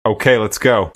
Okay, let's go.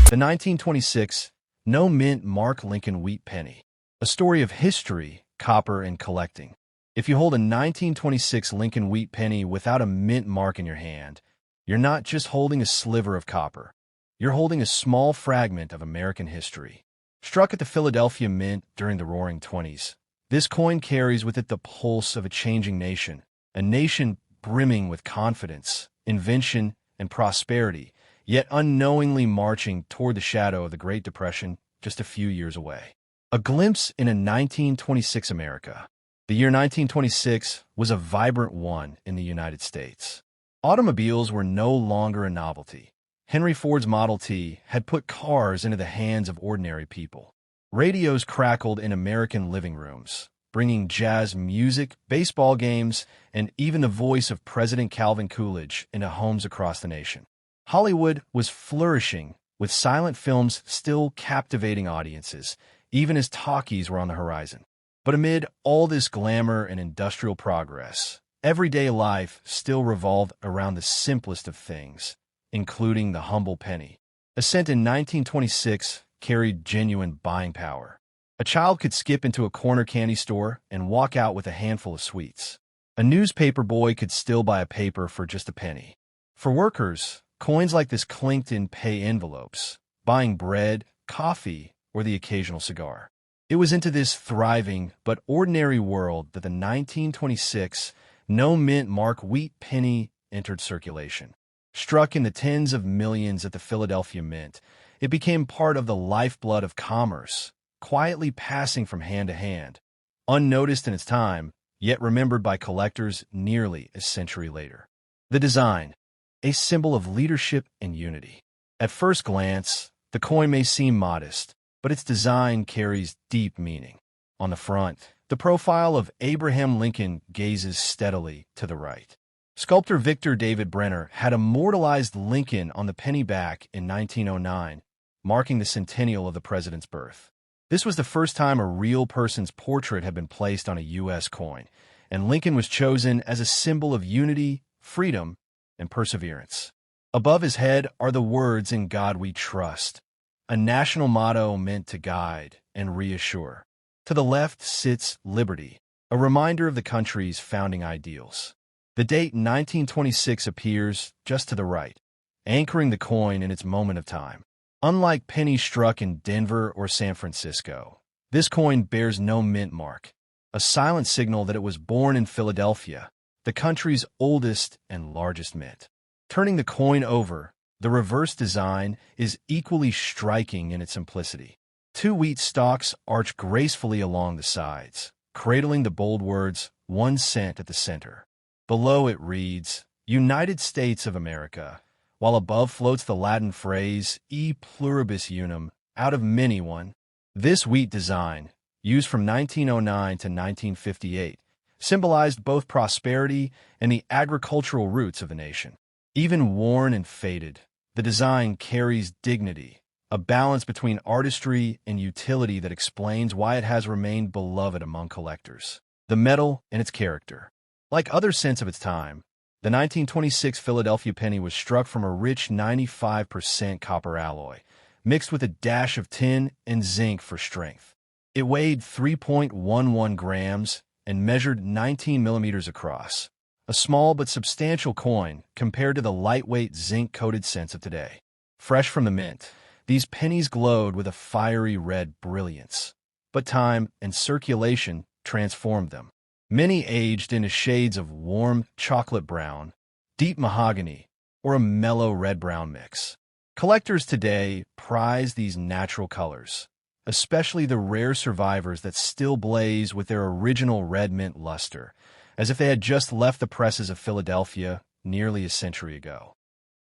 The 1926 No Mint Mark Lincoln Wheat Penny, a story of history, copper, and collecting. If you hold a 1926 Lincoln Wheat Penny without a mint mark in your hand, you're not just holding a sliver of copper. You're holding a small fragment of American history. Struck at the Philadelphia Mint during the Roaring Twenties, this coin carries with it the pulse of a changing nation, a nation brimming with confidence, invention, and prosperity, yet unknowingly marching toward the shadow of the Great Depression just a few years away. A glimpse in a 1926 America. The year 1926 was a vibrant one in the United States. Automobiles were no longer a novelty. Henry Ford's Model T had put cars into the hands of ordinary people. Radios crackled in American living rooms, bringing jazz music, baseball games, and even the voice of President Calvin Coolidge into homes across the nation. Hollywood was flourishing, with silent films still captivating audiences, even as talkies were on the horizon. But amid all this glamour and industrial progress, everyday life still revolved around the simplest of things, including the humble penny. A cent in 1926 carried genuine buying power. A child could skip into a corner candy store and walk out with a handful of sweets. A newspaper boy could still buy a paper for just a penny. For workers, coins like this clinked in pay envelopes, buying bread, coffee, or the occasional cigar. It was into this thriving but ordinary world that the 1926 No Mint Mark Wheat Penny entered circulation. Struck in the tens of millions at the Philadelphia Mint, it became part of the lifeblood of commerce, quietly passing from hand to hand, unnoticed in its time, yet remembered by collectors nearly a century later. The design, a symbol of leadership and unity. At first glance, the coin may seem modest, but its design carries deep meaning. On the front, the profile of Abraham Lincoln gazes steadily to the right. Sculptor Victor David Brenner had immortalized Lincoln on the penny back in 1909, marking the centennial of the president's birth. This was the first time a real person's portrait had been placed on a U.S. coin, and Lincoln was chosen as a symbol of unity, freedom, and perseverance. Above his head are the words "In God We Trust," a national motto meant to guide and reassure. To the left sits liberty, a reminder of the country's founding ideals. The date 1926 appears just to the right, anchoring the coin in its moment of time. Unlike pennies struck in Denver or San Francisco, this coin bears no mint mark, a silent signal that it was born in Philadelphia, the country's oldest and largest mint. Turning the coin over, the reverse design is equally striking in its simplicity. Two wheat stalks arch gracefully along the sides, cradling the bold words, "1 cent" at the center. Below it reads, "United States of America," while above floats the Latin phrase, "E pluribus unum," out of many one. This wheat design, used from 1909 to 1958, symbolized both prosperity and the agricultural roots of the nation. Even worn and faded, the design carries dignity, a balance between artistry and utility that explains why it has remained beloved among collectors. The metal and its character. Like other cents of its time, the 1926 Philadelphia penny was struck from a rich 95% copper alloy, mixed with a dash of tin and zinc for strength. It weighed 3.11 grams and measured 19 millimeters across, a small but substantial coin compared to the lightweight zinc-coated cents of today. Fresh from the mint, these pennies glowed with a fiery red brilliance, but time and circulation transformed them. Many aged into shades of warm chocolate brown, deep mahogany, or a mellow red-brown mix. Collectors today prize these natural colors, especially the rare survivors that still blaze with their original red mint luster, as if they had just left the presses of Philadelphia nearly a century ago.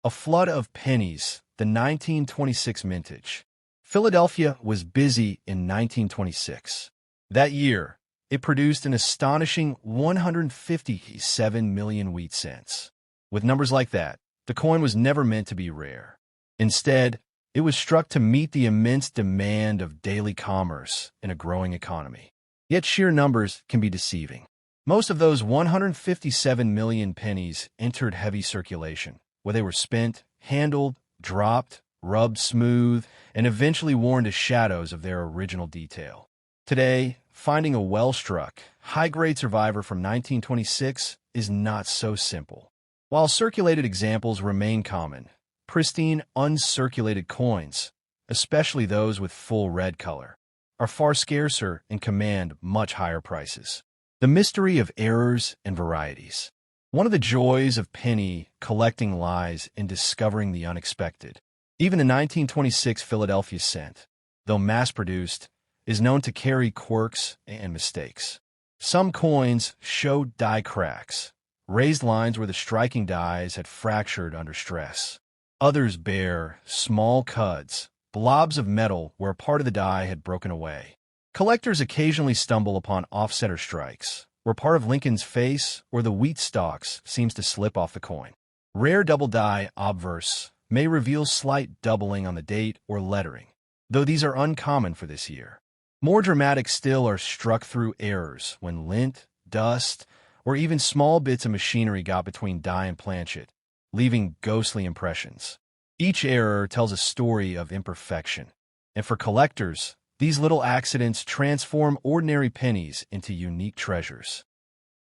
A flood of pennies, the 1926 mintage. Philadelphia was busy in 1926. That year, it produced an astonishing 157 million wheat cents. With numbers like that, the coin was never meant to be rare. Instead, It was struck to meet the immense demand of daily commerce in a growing economy. Yet sheer numbers can be deceiving. Most of those 157 million pennies entered heavy circulation, where they were spent, handled, dropped, rubbed smooth, and eventually worn to shadows of their original detail. Today, finding a well-struck, high-grade survivor from 1926 is not so simple. While circulated examples remain common, pristine, uncirculated coins, especially those with full red color, are far scarcer and command much higher prices. The mystery of errors and varieties. One of the joys of penny collecting lies in discovering the unexpected. Even the 1926 Philadelphia cent, though mass-produced, is known to carry quirks and mistakes. Some coins showed die cracks, raised lines where the striking dies had fractured under stress. Others bear small cuds, blobs of metal where a part of the die had broken away. Collectors occasionally stumble upon offsetter strikes, where part of Lincoln's face or the wheat stalks seems to slip off the coin. Rare double die obverse may reveal slight doubling on the date or lettering, though these are uncommon for this year. More dramatic still are struck-through errors when lint, dust, or even small bits of machinery got between die and planchet, leaving ghostly impressions. Each error tells a story of imperfection, and for collectors, these little accidents transform ordinary pennies into unique treasures.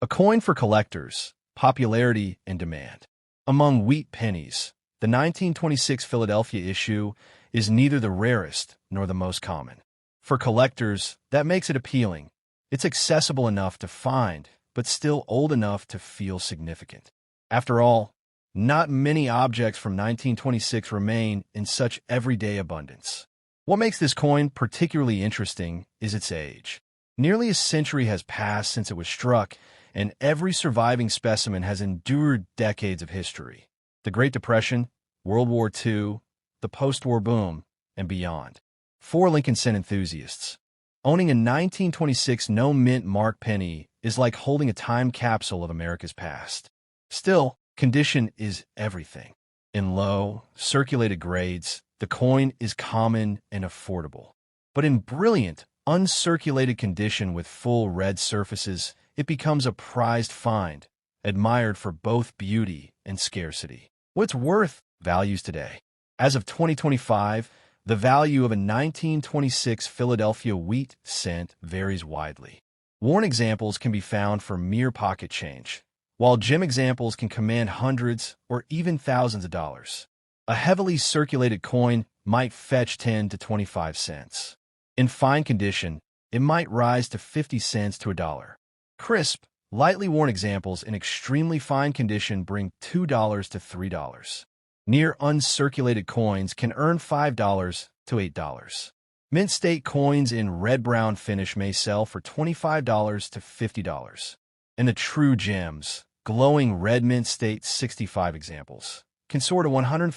A coin for collectors, popularity and demand. Among wheat pennies, the 1926 Philadelphia issue is neither the rarest nor the most common. For collectors, that makes it appealing. It's accessible enough to find, but still old enough to feel significant. After all, not many objects from 1926 remain in such everyday abundance. What makes this coin particularly interesting is its age. Nearly a century has passed since it was struck, and every surviving specimen has endured decades of history. The Great Depression, World War II, the post-war boom, and beyond. For Lincoln cent enthusiasts, owning a 1926 no-mint mark penny is like holding a time capsule of America's past. Still, condition is everything. In low, circulated grades, the coin is common and affordable. But in brilliant, uncirculated condition with full red surfaces, it becomes a prized find, admired for both beauty and scarcity. What's worth values today? As of 2025, the value of a 1926 Philadelphia wheat cent varies widely. Worn examples can be found for mere pocket change, while gem examples can command hundreds or even thousands of dollars. A heavily circulated coin might fetch 10 to 25 cents. In fine condition, it might rise to 50 cents to $1. Crisp, lightly worn examples in extremely fine condition bring $2 to $3. Near uncirculated coins can earn $5 to $8. Mint state coins in red-brown finish may sell for $25 to $50. And the true gems, glowing red mint state 65 examples, can soar to $150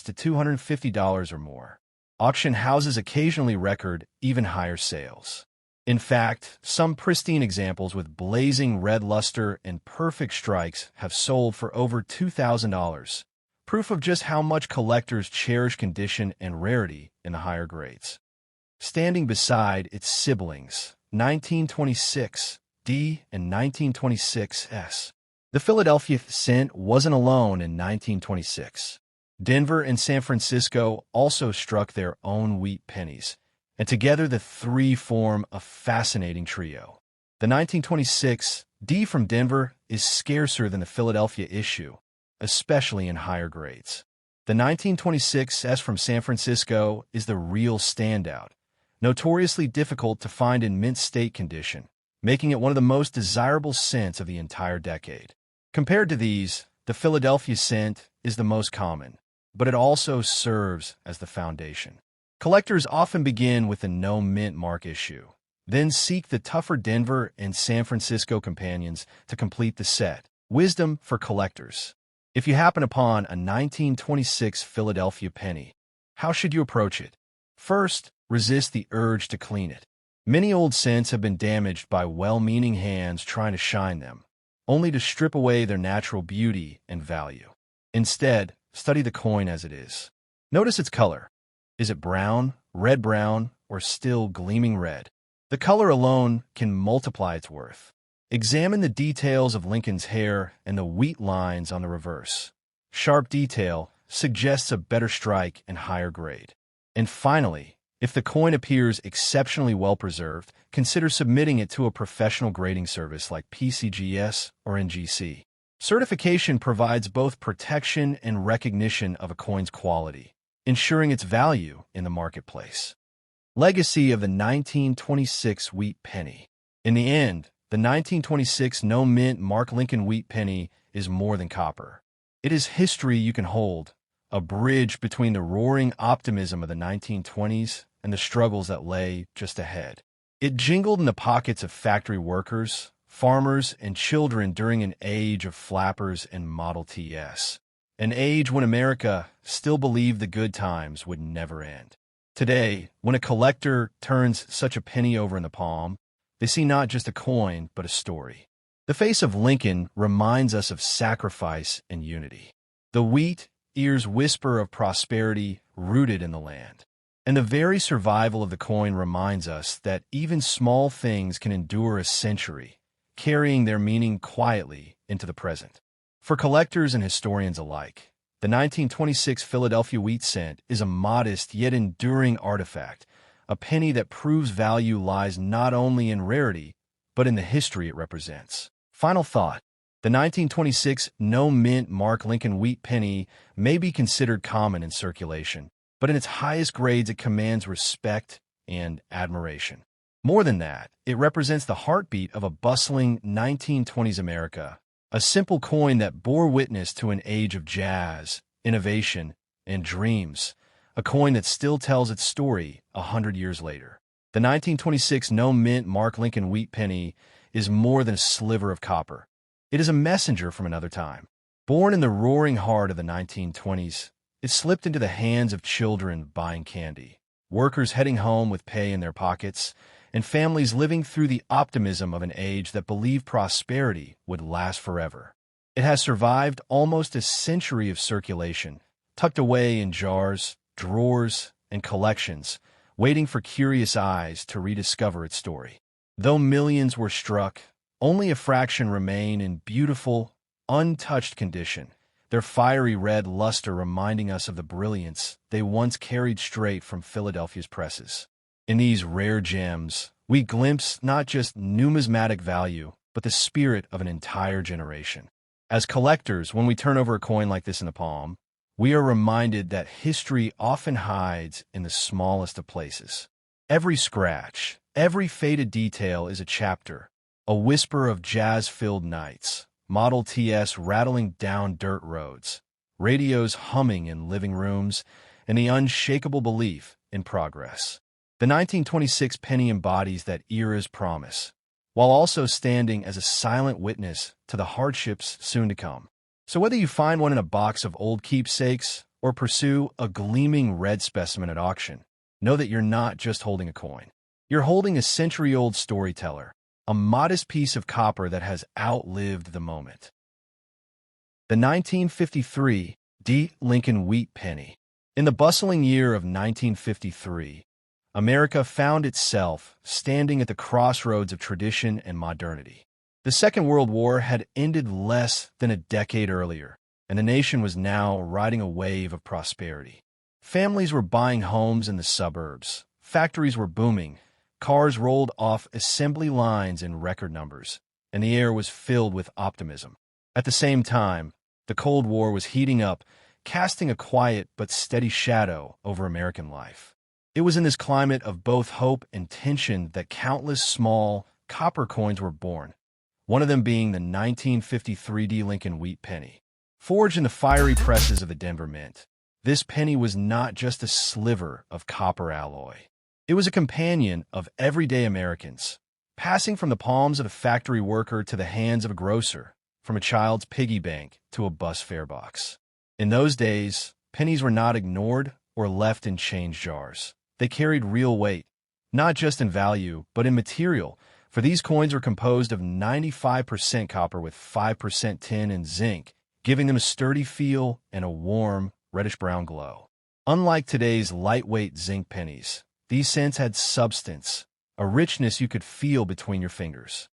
to $250 or more. Auction houses occasionally record even higher sales. In fact, some pristine examples with blazing red luster and perfect strikes have sold for over $2,000, proof of just how much collectors cherish condition and rarity in the higher grades. Standing beside its siblings, 1926 D and 1926 S. The Philadelphia cent wasn't alone in 1926. Denver and San Francisco also struck their own wheat pennies, and together the three form a fascinating trio. The 1926 D from Denver is scarcer than the Philadelphia issue, especially in higher grades. The 1926 S from San Francisco is the real standout, notoriously difficult to find in mint state condition, making it one of the most desirable cents of the entire decade. Compared to these, the Philadelphia cent is the most common, but it also serves as the foundation. Collectors often begin with the no-mint mark issue, then seek the tougher Denver and San Francisco companions to complete the set. Wisdom for collectors. If you happen upon a 1926 Philadelphia penny, how should you approach it? First, resist the urge to clean it. Many old cents have been damaged by well-meaning hands trying to shine them, only to strip away their natural beauty and value. Instead, study the coin as it is. Notice its color. Is it brown, red-brown, or still gleaming red? The color alone can multiply its worth. Examine the details of Lincoln's hair and the wheat lines on the reverse. Sharp detail suggests a better strike and higher grade. And finally, if the coin appears exceptionally well preserved, consider submitting it to a professional grading service like PCGS or NGC. Certification provides both protection and recognition of a coin's quality, ensuring its value in the marketplace. Legacy of the 1926 Wheat Penny. In the end, the 1926 no-mint Mark Lincoln Wheat Penny is more than copper. It is history you can hold, a bridge between the roaring optimism of the 1920s and the struggles that lay just ahead. It jingled in the pockets of factory workers, farmers, and children during an age of flappers and Model Ts, an age when America still believed the good times would never end. Today, when a collector turns such a penny over in the palm, they see not just a coin, but a story. The face of Lincoln reminds us of sacrifice and unity. The wheat ears whisper of prosperity rooted in the land. And the very survival of the coin reminds us that even small things can endure a century, carrying their meaning quietly into the present. For collectors and historians alike, the 1926 Philadelphia wheat cent is a modest yet enduring artifact, a penny that proves value lies not only in rarity, but in the history it represents. Final thought. The 1926 no-mint Mark Lincoln Wheat Penny may be considered common in circulation, but in its highest grades it commands respect and admiration. More than that, it represents the heartbeat of a bustling 1920s America, a simple coin that bore witness to an age of jazz, innovation, and dreams, a coin that still tells its story 100 years later. The 1926 no-mint Mark Lincoln Wheat Penny is more than a sliver of copper. It is a messenger from another time. Born in the roaring heart of the 1920s, it slipped into the hands of children buying candy, workers heading home with pay in their pockets, and families living through the optimism of an age that believed prosperity would last forever. It has survived almost a century of circulation, tucked away in jars, drawers, and collections, waiting for curious eyes to rediscover its story. Though millions were struck, only a fraction remain in beautiful, untouched condition, their fiery red luster reminding us of the brilliance they once carried straight from Philadelphia's presses. In these rare gems, we glimpse not just numismatic value, but the spirit of an entire generation. As collectors, when we turn over a coin like this in the palm, we are reminded that history often hides in the smallest of places. Every scratch, every faded detail is a chapter, a whisper of jazz-filled nights, Model Ts rattling down dirt roads, radios humming in living rooms, and the unshakable belief in progress. The 1926 penny embodies that era's promise, while also standing as a silent witness to the hardships soon to come. So whether you find one in a box of old keepsakes or pursue a gleaming red specimen at auction, know that you're not just holding a coin. You're holding a century-old storyteller, a modest piece of copper that has outlived the moment. The 1953 Lincoln Wheat Penny. In the bustling year of 1953, America found itself standing at the crossroads of tradition and modernity. The Second World War had ended less than a decade earlier, and the nation was now riding a wave of prosperity. Families were buying homes in the suburbs, factories were booming, cars rolled off assembly lines in record numbers, and the air was filled with optimism. At the same time, the Cold War was heating up, casting a quiet but steady shadow over American life. It was in this climate of both hope and tension that countless small copper coins were born, one of them being the 1953 Lincoln Wheat Penny. Forged in the fiery presses of the Denver Mint, this penny was not just a sliver of copper alloy. It was a companion of everyday Americans, passing from the palms of a factory worker to the hands of a grocer, from a child's piggy bank to a bus fare box. In those days, pennies were not ignored or left in change jars. They carried real weight, not just in value, but in material, for these coins were composed of 95% copper with 5% tin and zinc, giving them a sturdy feel and a warm, reddish-brown glow. Unlike today's lightweight zinc pennies, these cents had substance, a richness you could feel between your fingers.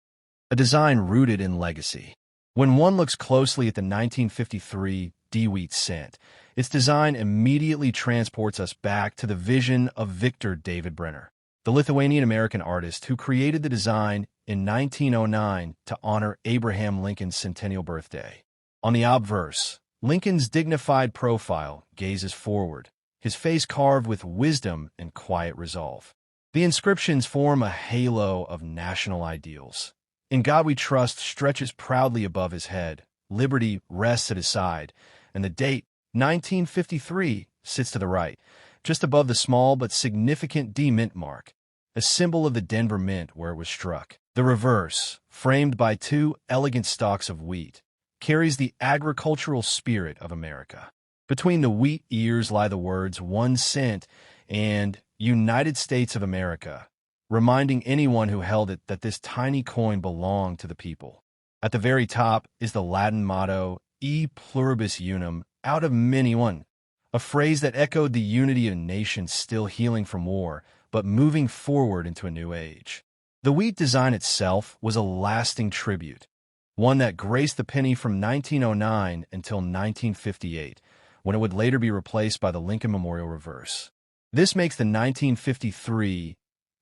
A design rooted in legacy. When one looks closely at the 1953 Wheat cent, its design immediately transports us back to the vision of Victor David Brenner, the Lithuanian-American artist who created the design in 1909 to honor Abraham Lincoln's centennial birthday. On the obverse, Lincoln's dignified profile gazes forward, his face carved with wisdom and quiet resolve. The inscriptions form a halo of national ideals. "In God We Trust" stretches proudly above his head, "Liberty" rests at his side, and the date, 1953, sits to the right, just above the small but significant D Mint mark, a symbol of the Denver Mint where it was struck. The reverse, framed by two elegant stalks of wheat, carries the agricultural spirit of America. Between the wheat ears lie the words 1 cent and United States of America, reminding anyone who held it that this tiny coin belonged to the people. At the very top is the Latin motto, E pluribus unum, out of many one, a phrase that echoed the unity of nations still healing from war, but moving forward into a new age. The wheat design itself was a lasting tribute, one that graced the penny from 1909 until 1958, when it would later be replaced by the Lincoln Memorial reverse. This makes the 1953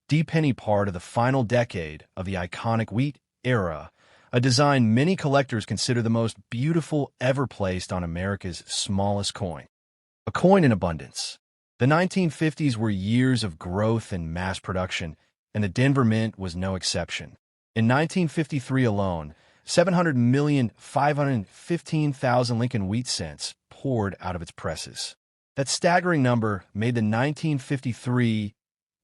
D penny part of the final decade of the iconic wheat era, a design many collectors consider the most beautiful ever placed on America's smallest coin. A coin in abundance. The 1950s were years of growth and mass production, and the Denver Mint was no exception. In 1953 alone, 700,515,000 Lincoln Wheat cents poured out of its presses. That staggering number made the 1953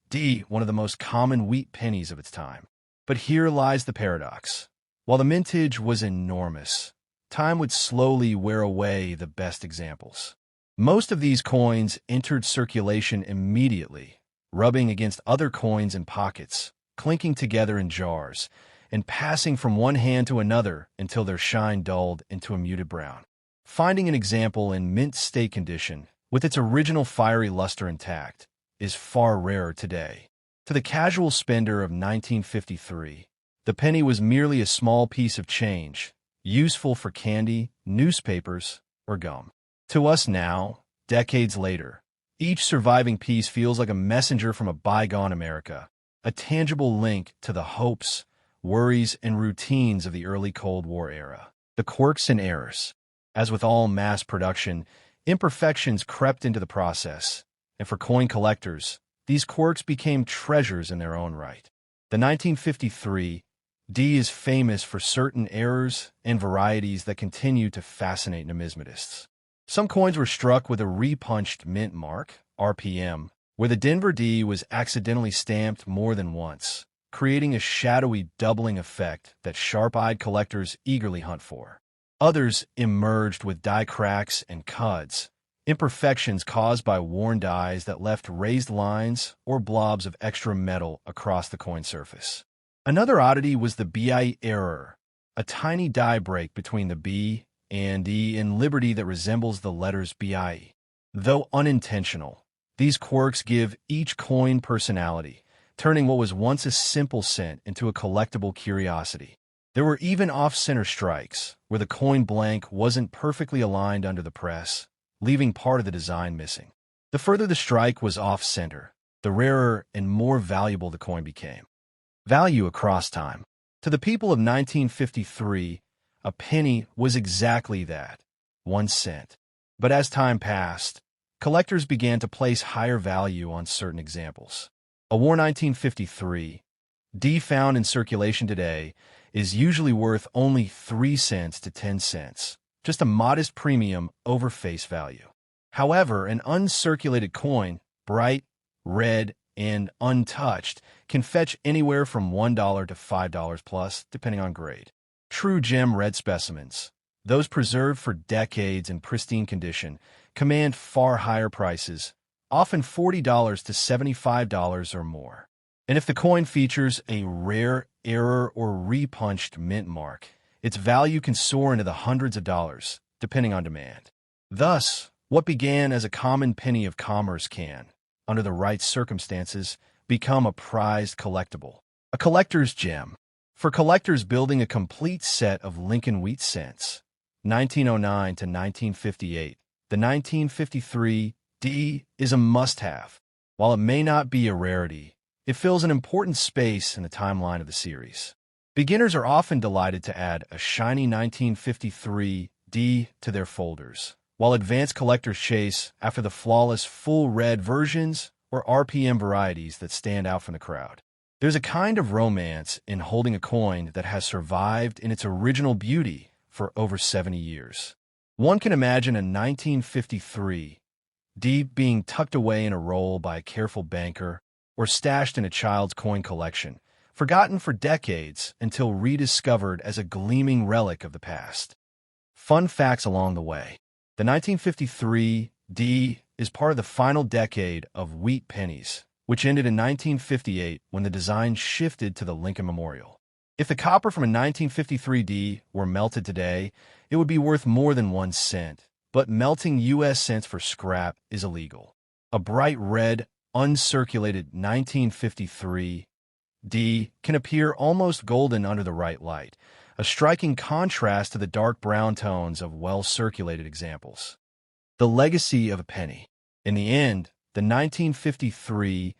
D one of the most common wheat pennies of its time. But here lies the paradox. While the mintage was enormous, time would slowly wear away the best examples. Most of these coins entered circulation immediately, rubbing against other coins in pockets, clinking together in jars, and passing from one hand to another until their shine dulled into a muted brown. Finding an example in mint state condition, with its original fiery luster intact, is far rarer today. To the casual spender of 1953, the penny was merely a small piece of change, useful for candy, newspapers, or gum. To us now, decades later, each surviving piece feels like a messenger from a bygone America, a tangible link to the hopes, worries, and routines of the early Cold War era. The quirks and errors. As with all mass production, imperfections crept into the process, and for coin collectors, these quirks became treasures in their own right. The 1953 D is famous for certain errors and varieties that continue to fascinate numismatists. Some coins were struck with a repunched mint mark, RPM, where the Denver D was accidentally stamped more than once, creating a shadowy doubling effect that sharp-eyed collectors eagerly hunt for. Others emerged with die cracks and cuds, imperfections caused by worn dies that left raised lines or blobs of extra metal across the coin surface. Another oddity was the BIE error, a tiny die break between the B and E in Liberty that resembles the letters BIE. Though unintentional, these quirks give each coin personality, turning what was once a simple cent into a collectible curiosity. There were even off-center strikes, where the coin blank wasn't perfectly aligned under the press, leaving part of the design missing. The further the strike was off-center, the rarer and more valuable the coin became. Value across time. To the people of 1953, a penny was exactly that, 1 cent. But as time passed, collectors began to place higher value on certain examples. A War 1953 D found in circulation today is usually worth only 3 cents to 10 cents, just a modest premium over face value. However, an uncirculated coin, bright, red, and untouched, can fetch anywhere from $1 to $5 plus, depending on grade. True gem red specimens, those preserved for decades in pristine condition, command far higher prices, often $40 to $75 or more. And if the coin features a rare error or repunched mint mark, its value can soar into the hundreds of dollars, depending on demand. Thus, What began as a common penny of commerce can, under the right circumstances, become a prized collectible. A collector's gem. For collectors building a complete set of Lincoln Wheat cents, 1909 to 1958, the 1953 D is a must-have. While it may not be a rarity, it fills an important space in the timeline of the series. Beginners are often delighted to add a shiny 1953 D to their folders, while advanced collectors chase after the flawless full red versions or RPM varieties that stand out from the crowd. There's a kind of romance in holding a coin that has survived in its original beauty for over 70 years. One can imagine a 1953 D being tucked away in a roll by a careful banker or stashed in a child's coin collection, forgotten for decades until rediscovered as a gleaming relic of the past. Fun facts along the way. The 1953 D is part of the final decade of wheat pennies, which ended in 1958 when the design shifted to the Lincoln Memorial. If the copper from a 1953 D were melted today, it would be worth more than 1 cent, but melting U.S. cents for scrap is illegal. A bright red, uncirculated 1953 D can appear almost golden under the right light, a striking contrast to the dark brown tones of well-circulated examples. The legacy of a penny. In the end, the 1953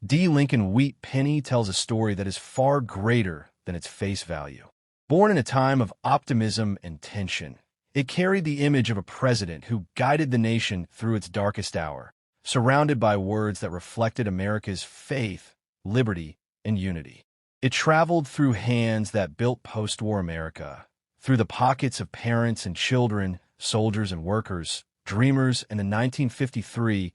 D Lincoln Wheat Penny tells a story that is far greater than its face value. Born in a time of optimism and tension, it carried the image of a president who guided the nation through its darkest hour, surrounded by words that reflected America's faith, liberty, and unity. It traveled through hands that built post-war America, through the pockets of parents and children, soldiers and workers, dreamers, and the 1953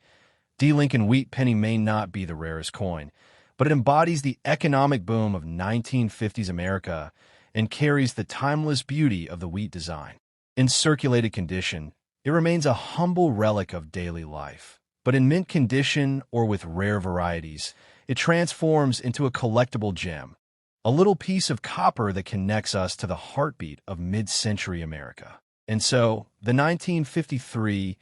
D Lincoln Wheat Penny may not be the rarest coin, but it embodies the economic boom of 1950s America and carries the timeless beauty of the wheat design. In circulated condition, it remains a humble relic of daily life, but in mint condition or with rare varieties, it transforms into a collectible gem, a little piece of copper that connects us to the heartbeat of mid-century America. And so, the 1953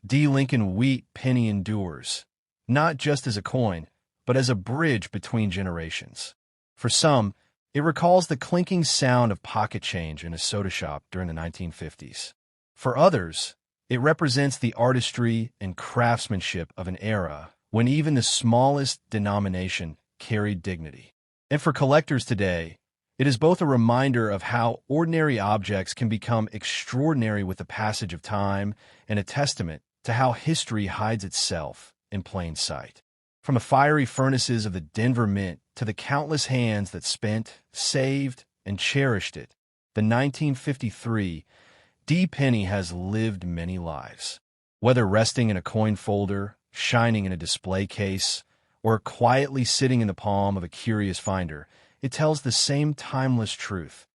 D Lincoln Wheat Penny endures, not just as a coin, but as a bridge between generations. For some, it recalls the clinking sound of pocket change in a soda shop during the 1950s. For others, it represents the artistry and craftsmanship of an era when even the smallest denomination carried dignity. And for collectors today, it is both a reminder of how ordinary objects can become extraordinary with the passage of time and a testament to how history hides itself in plain sight. From the fiery furnaces of the Denver Mint to the countless hands that spent, saved, and cherished it, the 1953 D penny has lived many lives. Whether resting in a coin folder, shining in a display case, or quietly sitting in the palm of a curious finder, it tells the same timeless truth.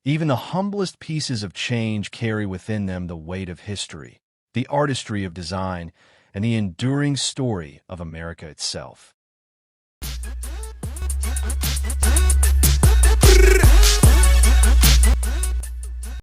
Even the humblest pieces of change carry within them the weight of history, the artistry of design, and the enduring story of America itself.